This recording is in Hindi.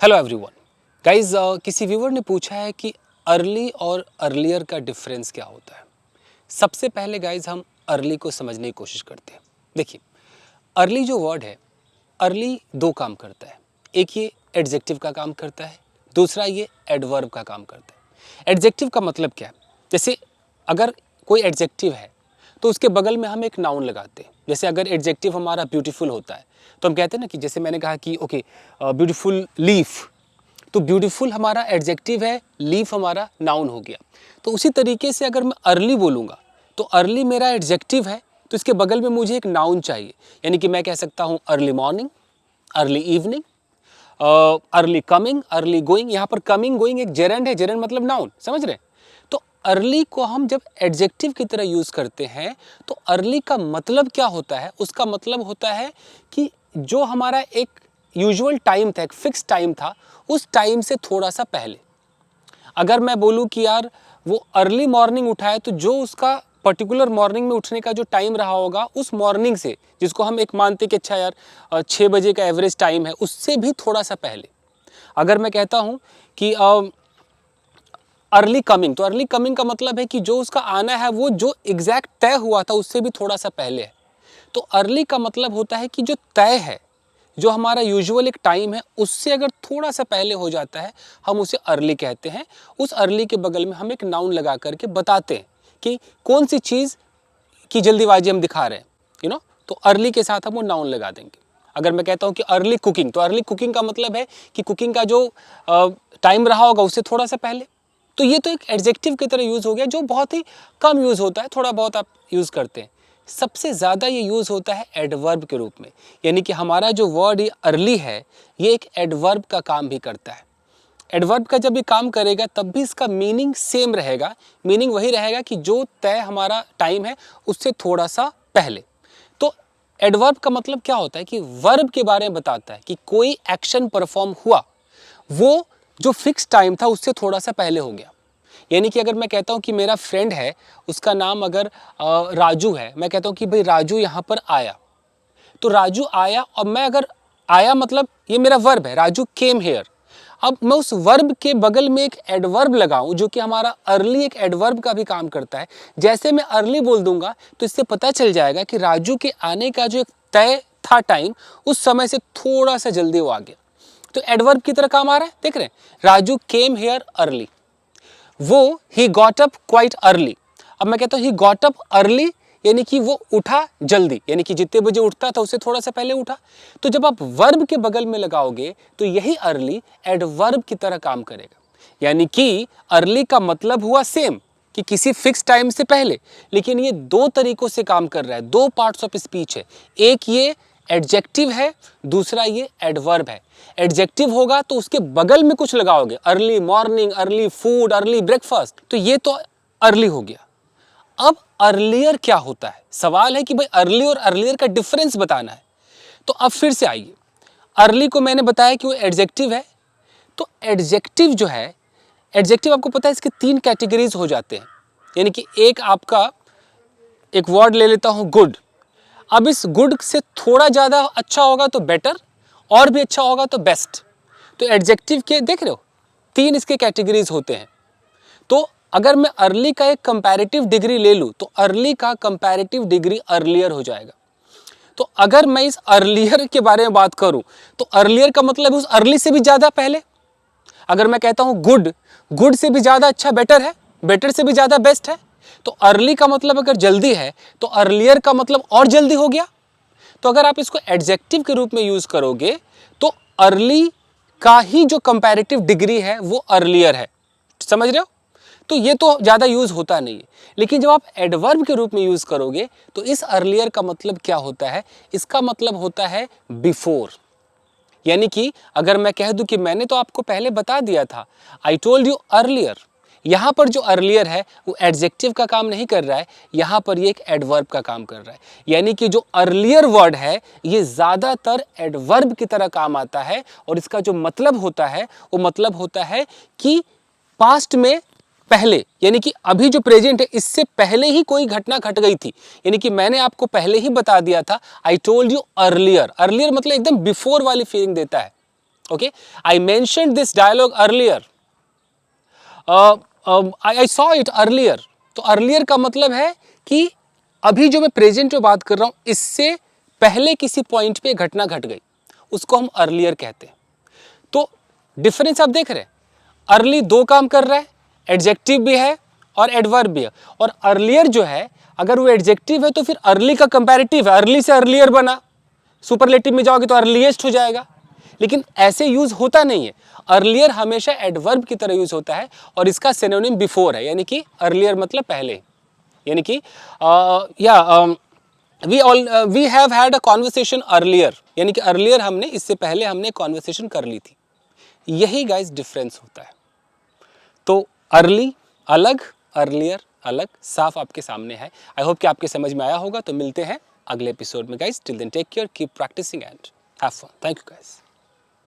हेलो एवरीवन गाइस, किसी व्यूअर ने पूछा है कि अर्ली और अर्लियर का डिफरेंस क्या होता है। सबसे पहले गाइस हम अर्ली को समझने की कोशिश करते हैं। देखिए, अर्ली जो वर्ड है, अर्ली दो काम करता है। एक ये एडजेक्टिव का काम करता है, दूसरा ये एडवर्ब का काम करता है। एडजेक्टिव का मतलब क्या है? जैसे अगर कोई एडजेक्टिव है तो उसके बगल में हम एक नाउन लगाते हैं। जैसे अगर एडजेक्टिव हमारा ब्यूटीफुल होता है तो हम कहते हैं ना कि जैसे मैंने कहा कि ओके ब्यूटीफुल लीफ, तो ब्यूटीफुल हमारा एडजेक्टिव है, लीफ हमारा नाउन हो गया। तो उसी तरीके से अगर मैं अर्ली बोलूँगा तो अर्ली मेरा एडजेक्टिव है, तो इसके बगल में मुझे एक नाउन चाहिए। यानी कि मैं कह सकता हूँ early morning, early evening, early coming, early going. यहाँ पर कमिंग गोइंग एक जेरेंड है, जेरेंड मतलब नाउन, समझ रहे हैं? तो अर्ली को हम जब एडजेक्टिव की तरह यूज़ करते हैं तो अर्ली का मतलब क्या होता है? उसका मतलब होता है कि जो हमारा एक यूजुअल टाइम था, एक फिक्स टाइम था, उस टाइम से थोड़ा सा पहले। अगर मैं बोलूँ कि यार वो अर्ली मॉर्निंग उठा है, तो जो उसका पर्टिकुलर मॉर्निंग में उठने का जो टाइम रहा होगा उस मॉर्निंग से, जिसको हम एक मानते कि अच्छा यार 6 बजे का एवरेज टाइम है, उससे भी थोड़ा सा पहले। अगर मैं कहता हूँ कि अर्ली कमिंग, तो अर्ली कमिंग का मतलब है कि जो उसका आना है वो जो एग्जैक्ट तय हुआ था उससे भी थोड़ा सा पहले है। तो अर्ली का मतलब होता है कि जो तय है, जो हमारा यूजुअल एक टाइम है, उससे अगर थोड़ा सा पहले हो जाता है हम उसे अर्ली कहते हैं। उस अर्ली के बगल में हम एक नाउन लगा करके बताते हैं कि कौन सी चीज़ की जल्दीबाजी हम दिखा रहे हैं, तो अर्ली के साथ हम वो नाउन लगा देंगे। अगर मैं कहता हूँ कि अर्ली कुकिंग, तो अर्ली कुकिंग का मतलब है कि कुकिंग का जो टाइम रहा होगा उससे थोड़ा सा पहले। तो ये तो एक एडजेक्टिव की तरह यूज़ हो गया, जो बहुत ही कम यूज़ होता है, थोड़ा बहुत आप यूज़ करते हैं। सबसे ज़्यादा ये यूज़ होता है एडवर्ब के रूप में। यानी कि हमारा जो वर्ड ये अर्ली है, ये एक एडवर्ब का काम भी करता है। एडवर्ब का जब ये काम करेगा तब भी इसका मीनिंग सेम रहेगा। मीनिंग वही रहेगा कि जो तय हमारा टाइम है उससे थोड़ा सा पहले। तो एडवर्ब का मतलब क्या होता है कि वर्ब के बारे में बताता है कि कोई एक्शन परफॉर्म हुआ, वो जो फिक्स टाइम था उससे थोड़ा सा पहले हो गया। यानी कि अगर मैं कहता हूँ कि मेरा फ्रेंड है, उसका नाम अगर राजू है, मैं कहता हूँ कि भाई राजू यहाँ पर आया, तो राजू आया, और मैं अगर आया मतलब ये मेरा वर्ब है, राजू केम हेयर। अब मैं उस वर्ब के बगल में एक एडवर्ब लगाऊं जो कि हमारा अर्ली एक एडवर्ब का भी काम करता है। जैसे मैं अर्ली बोल दूंगा तो इससे पता चल जाएगा कि राजू के आने का जो एक तय था टाइम, उस समय से थोड़ा सा जल्दी वो आ गया। तो एडवर्ब की तरह काम आ रहा है, देख रहे हैं? राजू केम हेयर अर्ली, वो he got up quite early. अब मैं कहता हूँ ही गॉट अप अर्ली, यानी कि वो उठा जल्दी, यानी कि जितने बजे उठता था उससे थोड़ा सा पहले उठा। तो जब आप वर्ब के बगल में लगाओगे तो यही अर्ली एडवर्ब की तरह काम करेगा। यानी कि अर्ली का मतलब हुआ सेम, कि किसी फिक्स टाइम से पहले, लेकिन ये दो तरीकों से काम कर रहा है, दो पार्ट्स ऑफ स्पीच है। एक ये एडजेक्टिव है, दूसरा ये एडवर्ब है। एडजेक्टिव होगा तो उसके बगल में कुछ लगाओगे, early morning, early food, early breakfast, तो ये तो अर्ली हो गया। अब अर्लियर क्या होता है? सवाल है कि भाई अर्ली और अर्लियर का डिफरेंस बताना है। तो अब फिर से आइए, अर्ली को मैंने बताया कि वो एडजेक्टिव है। तो एडजेक्टिव जो है, एडजेक्टिव आपको पता है इसके 3 कैटेगरीज हो जाते हैं। यानी कि एक आपका, एक वर्ड ले लेता हूं गुड। अब इस गुड से थोड़ा ज़्यादा अच्छा होगा तो बेटर, और भी अच्छा होगा तो बेस्ट। तो एडजेक्टिव के देख रहे हो 3 इसके कैटेगरीज होते हैं। तो अगर मैं अर्ली का एक कंपैरेटिव डिग्री ले लूँ तो अर्ली का कंपैरेटिव डिग्री अर्लियर हो जाएगा। तो अगर मैं इस अर्लियर के बारे में बात करूँ तो अर्लियर का मतलब उस अर्ली से भी ज़्यादा पहले। अगर मैं कहता हूँ गुड, गुड से भी ज़्यादा अच्छा बेटर है, बेटर से भी ज़्यादा बेस्ट है। तो अर्ली का मतलब अगर जल्दी है तो अर्लियर का मतलब और जल्दी हो गया। तो अगर आप इसको एडजेक्टिव के रूप में यूज़ करोगे तो अर्ली का ही जो कंपैरेटिव डिग्री है वो अर्लियर है। समझ रहे हो? तो ये तो ज़्यादा यूज़ होता नहीं है। लेकिन जब आप एडवर्ब के रूप में यूज़ करोगे तो इस अर्लियर का मतलब क्या होता है? इसका मतलब होता है बिफोर। यानी कि अगर मैं कह दूं कि मैंने तो आपको पहले बता दिया था, आई टोल्ड यू अर्लियर, यहाँ पर जो अर्लियर है वो एडजेक्टिव का काम नहीं कर रहा है, यहाँ पर ये एक एडवर्ब का काम कर रहा है। यानी कि जो अर्लियर वर्ड है ये ज़्यादातर एडवर्ब की तरह काम आता है, और इसका जो मतलब होता है वो मतलब होता है कि पास्ट में पहले, यानी कि अभी जो प्रेजेंट है इससे पहले ही कोई घटना घट गई थी। यानी कि मैंने आपको पहले ही बता दिया था, I told you earlier. Earlier मतलब एकदम बिफोर वाली फीलिंग देता है। Okay, I mentioned this dialogue earlier. I saw it earlier. तो earlier का मतलब है कि अभी जो मैं प्रेजेंट में बात कर रहा हूं इससे पहले किसी पॉइंट पे घटना घट गई, उसको हम earlier कहते हैं. तो डिफरेंस आप देख रहे हैं, अर्ली दो काम कर रहा है, एडजेक्टिव भी है और एडवर्ब भी है. और अर्लियर जो है, अगर वो एडजेक्टिव है तो फिर अर्ली का कंपैरेटिव है, अर्ली से अर्लियर बना, सुपरलेटिव में जाओगे तो अर्लीएस्ट हो जाएगा. लेकिन ऐसे यूज होता नहीं है. अर्लियर हमेशा एडवर्ब की तरह यूज होता है और इसका सिनोनिम बिफोर है, यानी कि अर्लियर मतलब पहले. यानी कि we have had a conversation earlier, यानी कि अर्लियर हमने, इससे पहले हमने कॉन्वर्सेशन कर ली थी. यही गाइस डिफरेंस होता है. तो अर्ली अलग, अर्लियर अलग, साफ आपके सामने है. आई होप कि आपके समझ में आया होगा. तो मिलते हैं अगले एपिसोड में guys. Till then take care, keep practising and have fun. Thank you guys.